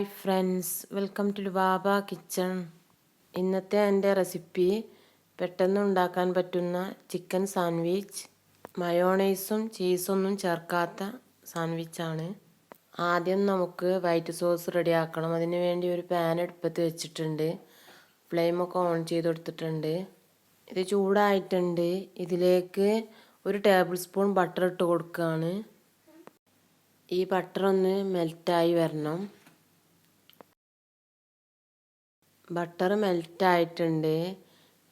Hi friends, welcome to Lubaba kitchen. ഇന്നത്തെ എൻ്റെ recipe പെട്ടെന്ന് ഉണ്ടാക്കാൻ പറ്റുന്ന ചിക്കൻ സാൻഡ്വിച്ച്, മയോണൈസും ചീസൊന്നും ചേർക്കാത്ത സാൻഡ്വിച്ചാണ്. ആദ്യം നമുക്ക് വൈറ്റ് സോസ് റെഡിയാക്കണം. അതിന് വേണ്ടി ഒരു പാൻ അടുപ്പത്ത് വെച്ചിട്ടുണ്ട്. ഫ്ലെയിമൊക്കെ ഓൺ ചെയ്ത് കൊടുത്തിട്ടുണ്ട്. ഇത് ചൂടായിട്ടുണ്ട്. ഇതിലേക്ക് ഒരു ടേബിൾ സ്പൂൺ ബട്ടർ ഇട്ട് കൊടുക്കുകയാണ്. ഈ ബട്ടർ ഒന്ന് മെൽറ്റായി വരണം. ബട്ടർ മെൽറ്റായിട്ടുണ്ട്.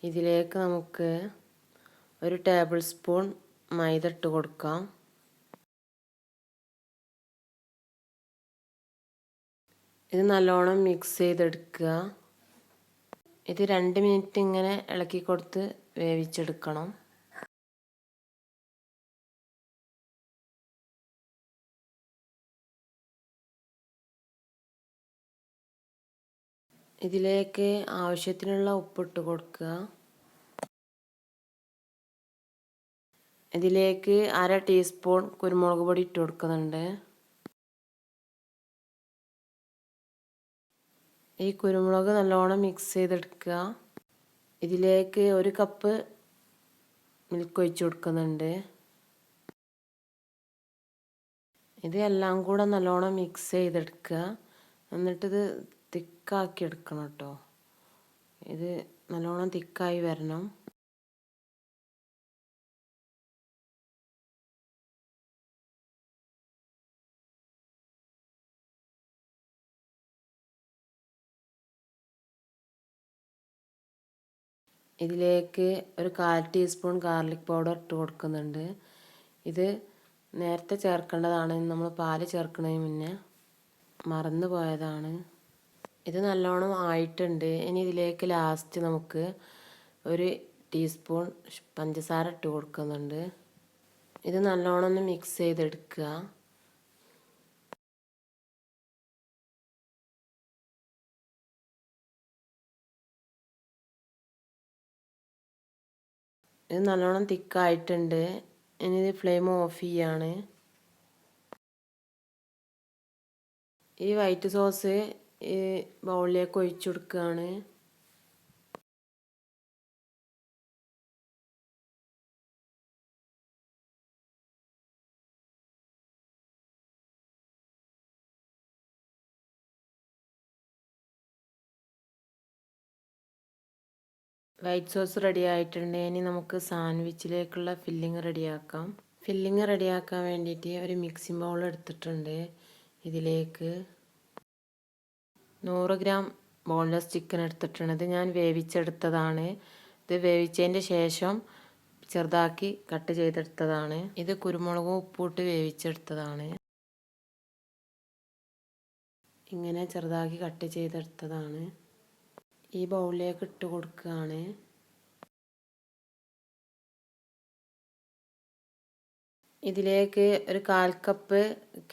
ഇതിലേക്ക് നമുക്ക് ഒരു ടേബിൾ സ്പൂൺ മൈദ ഇട്ട് കൊടുക്കാം. ഇത് നല്ലോണം മിക്സ് ചെയ്തെടുക്കുക. ഇത് 2 മിനിറ്റ് ഇങ്ങനെ ഇളക്കി കൊടുത്ത് വേവിച്ചെടുക്കണം. ഇതിലേക്ക് ആവശ്യത്തിനുള്ള ഉപ്പിട്ട് കൊടുക്കുക. ഇതിലേക്ക് 1/2 ടീസ്പൂൺ കുരുമുളക് പൊടി ഇട്ട് കൊടുക്കുന്നുണ്ട്. ഈ കുരുമുളക് നല്ലോണം മിക്സ് ചെയ്തെടുക്കുക. ഇതിലേക്ക് 1 കപ്പ് മിൽക്ക് ഒഴിച്ച് കൊടുക്കുന്നുണ്ട്. ഇത് എല്ലാം കൂടെ നല്ലോണം മിക്സ് ചെയ്തെടുക്കുക. എന്നിട്ടിത് തിക്കാക്കി എടുക്കണം കേട്ടോ. ഇത് നല്ലോണം തിക്കായി വരണം. ഇതിലേക്ക് ഒരു 1/4 ടീസ്പൂൺ ഗാർലിക് പൗഡർ ഇട്ട് കൊടുക്കുന്നുണ്ട്. ഇത് നേരത്തെ ചേർക്കേണ്ടതാണ്. നമ്മൾ പാല് ചേർക്കുന്നതിന് മുന്നേ മറന്നു പോയതാണ്. ഇത് നല്ലോണം ആയിട്ടുണ്ട്. ഇനി ഇതിലേക്ക് ലാസ്റ്റ് നമുക്ക് 1 ടീസ്പൂൺ പഞ്ചസാര ഇട്ട് കൊടുക്കുന്നുണ്ട്. ഇത് നല്ലോണം ഒന്ന് മിക്സ് ചെയ്തെടുക്കുക. ഇത് നല്ലോണം തിക്കായിട്ടുണ്ട്. ഇനി ഇത് ഫ്ലെയിം ഓഫ് ചെയ്യാണ്. ഈ വൈറ്റ് സോസ് ഈ ബൗളിലേക്ക് ഒഴിച്ചു കൊടുക്കുകയാണ്. വൈറ്റ് സോസ് റെഡി ആയിട്ടുണ്ട്. ഇനി നമുക്ക് സാൻഡ്വിച്ചിലേക്കുള്ള ഫില്ലിങ് റെഡിയാക്കാം. ഫില്ലിങ് റെഡിയാക്കാൻ വേണ്ടിയിട്ട് ഒരു മിക്സിംഗ് ബൗൾ എടുത്തിട്ടുണ്ട്. ഇതിലേക്ക് 100 ഗ്രാം ബോൺലെസ് ചിക്കൻ എടുത്തിട്ടുണ്ട്. ഇത് ഞാൻ വേവിച്ചെടുത്തതാണ്. ഇത് വേവിച്ചതിൻ്റെ ശേഷം ചെറുതാക്കി കട്ട് ചെയ്തെടുത്തതാണ്. ഇത് കുരുമുളകും ഉപ്പിട്ട് വേവിച്ചെടുത്തതാണ്. ഇങ്ങനെ ചെറുതാക്കി കട്ട് ചെയ്തെടുത്തതാണ്. ഈ ബൗളിലേക്ക് ഇട്ട് കൊടുക്കുകയാണ്. ഇതിലേക്ക് ഒരു 1/4 കപ്പ്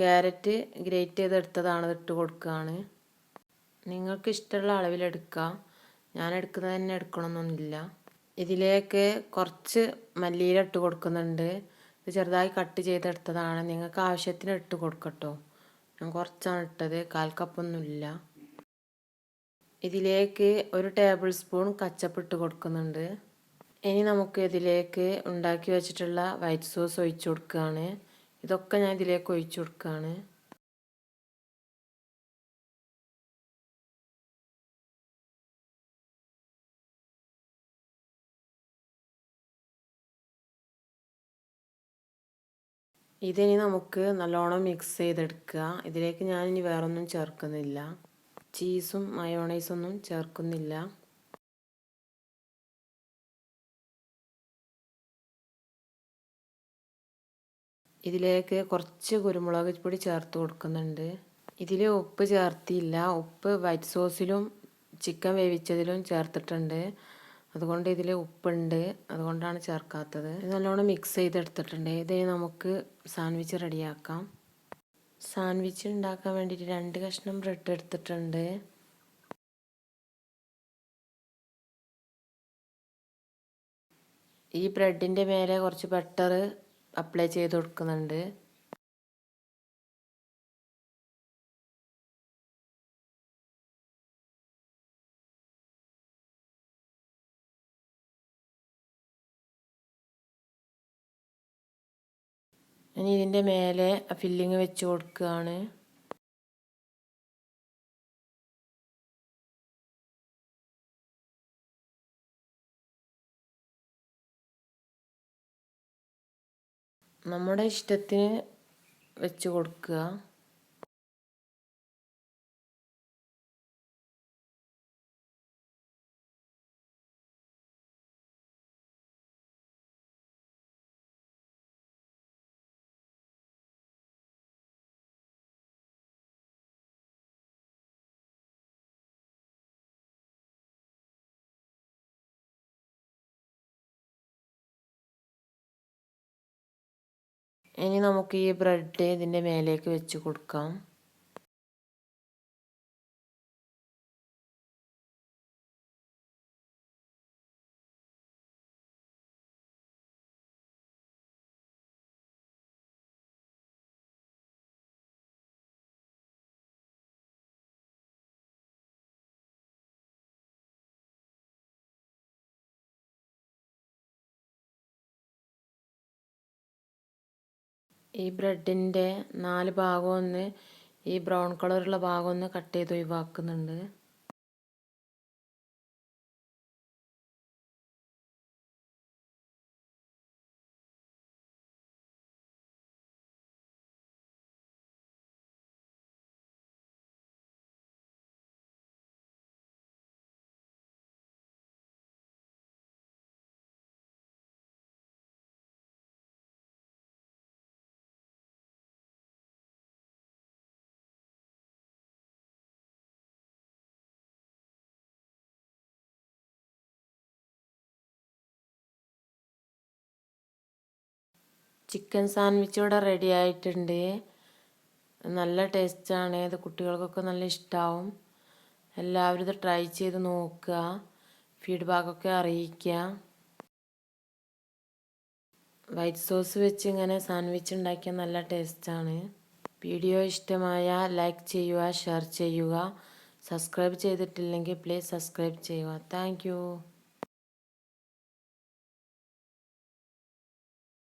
ക്യാരറ്റ് ഗ്രേറ്റ് ചെയ്തെടുത്തതാണ്. ഇട്ട് കൊടുക്കുകയാണ്. നിങ്ങൾക്ക് ഇഷ്ടമുള്ള അളവിലെടുക്കാം. ഞാൻ എടുക്കുന്നത് തന്നെ എടുക്കണമെന്നൊന്നുമില്ല. ഇതിലേക്ക് കുറച്ച് മല്ലിയില ഇട്ട് കൊടുക്കുന്നുണ്ട്. ഇത് ചെറുതായി കട്ട് ചെയ്തെടുത്തതാണ്. നിങ്ങൾക്ക് ആവശ്യത്തിന് ഇട്ട് കൊടുക്കട്ടോ. ഞാൻ കുറച്ചാണ് ഇട്ടത്, 1/4 കപ്പൊന്നുമില്ല. ഇതിലേക്ക് 1 ടേബിൾ സ്പൂൺ കച്ചപ്പ് ഇട്ട് കൊടുക്കുന്നുണ്ട്. ഇനി നമുക്ക് ഇതിലേക്ക് ഉണ്ടാക്കി വെച്ചിട്ടുള്ള വൈറ്റ് സോസ് ഒഴിച്ചു കൊടുക്കുകയാണ്. ഇതൊക്കെ ഞാൻ ഇതിലേക്ക് ഒഴിച്ചു കൊടുക്കുകയാണ്. ഇതിനി നമുക്ക് നല്ലോണം മിക്സ് ചെയ്തെടുക്കുക. ഇതിലേക്ക് ഞാനിനി വേറൊന്നും ചേർക്കുന്നില്ല. ചീസും മയോണൈസൊന്നും ചേർക്കുന്നില്ല. ഇതിലേക്ക് കുറച്ച് കുരുമുളക് പൊടി ചേർത്ത് കൊടുക്കുന്നുണ്ട്. ഇതിൽ ഉപ്പ് ചേർത്തില്ല. ഉപ്പ് വൈറ്റ് സോസിലും ചിക്കൻ വേവിച്ചതിലും ചേർത്തിട്ടുണ്ട്. അതുകൊണ്ട് ഇതിൽ ഉപ്പുണ്ട്, അതുകൊണ്ടാണ് ചേർക്കാത്തത്. ഇത് നല്ലോണം മിക്സ് ചെയ്തെടുത്തിട്ടുണ്ട്. ഇത് നമുക്ക് സാൻഡ്വിച്ച് റെഡിയാക്കാം. സാൻഡ്വിച്ച് ഉണ്ടാക്കാൻ വേണ്ടിയിട്ട് 2 കഷ്ണം ബ്രെഡ് എടുത്തിട്ടുണ്ട്. ഈ ബ്രെഡിൻ്റെ മേലെ കുറച്ച് ബട്ടർ അപ്ലൈ ചെയ്ത് കൊടുക്കുന്നുണ്ട്. ഇനി ഇതിൻ്റെ മേലെ ഫില്ലിങ് വെച്ച് കൊടുക്കുകയാണ്. നമ്മുടെ ഇഷ്ടത്തിന് വെച്ച് കൊടുക്കുക. ഇനി നമുക്ക് ഈ ബ്രെഡ് ഇതിൻ്റെ മേലേക്ക് വെച്ച് കൊടുക്കാം. ഈ ബ്രെഡിൻ്റെ 4 ഭാഗം ഒന്ന് ഈ ബ്രൗൺ കളറുള്ള ഭാഗം ഒന്ന് കട്ട് ചെയ്ത് ഒഴിവാക്കുന്നുണ്ട്. ചിക്കൻ സാൻഡ്വിച്ച് ഇവിടെ റെഡി ആയിട്ടുണ്ട്. നല്ല ടേസ്റ്റാണ്. ഇത് കുട്ടികൾക്കൊക്കെ നല്ല ഇഷ്ടമാവും. എല്ലാവരും ഇത് ട്രൈ ചെയ്ത് നോക്കുക. ഫീഡ്ബാക്കൊക്കെ അറിയിക്കുക. വൈറ്റ് സോസ് വെച്ച് ഇങ്ങനെ സാൻഡ്വിച്ച് ഉണ്ടാക്കിയാൽ നല്ല ടേസ്റ്റാണ്. വീഡിയോ ഇഷ്ടമായാൽ ലൈക്ക് ചെയ്യുക, ഷെയർ ചെയ്യുക. സബ്സ്ക്രൈബ് ചെയ്തിട്ടില്ലെങ്കിൽ പ്ലീസ് സബ്സ്ക്രൈബ് ചെയ്യുക. താങ്ക്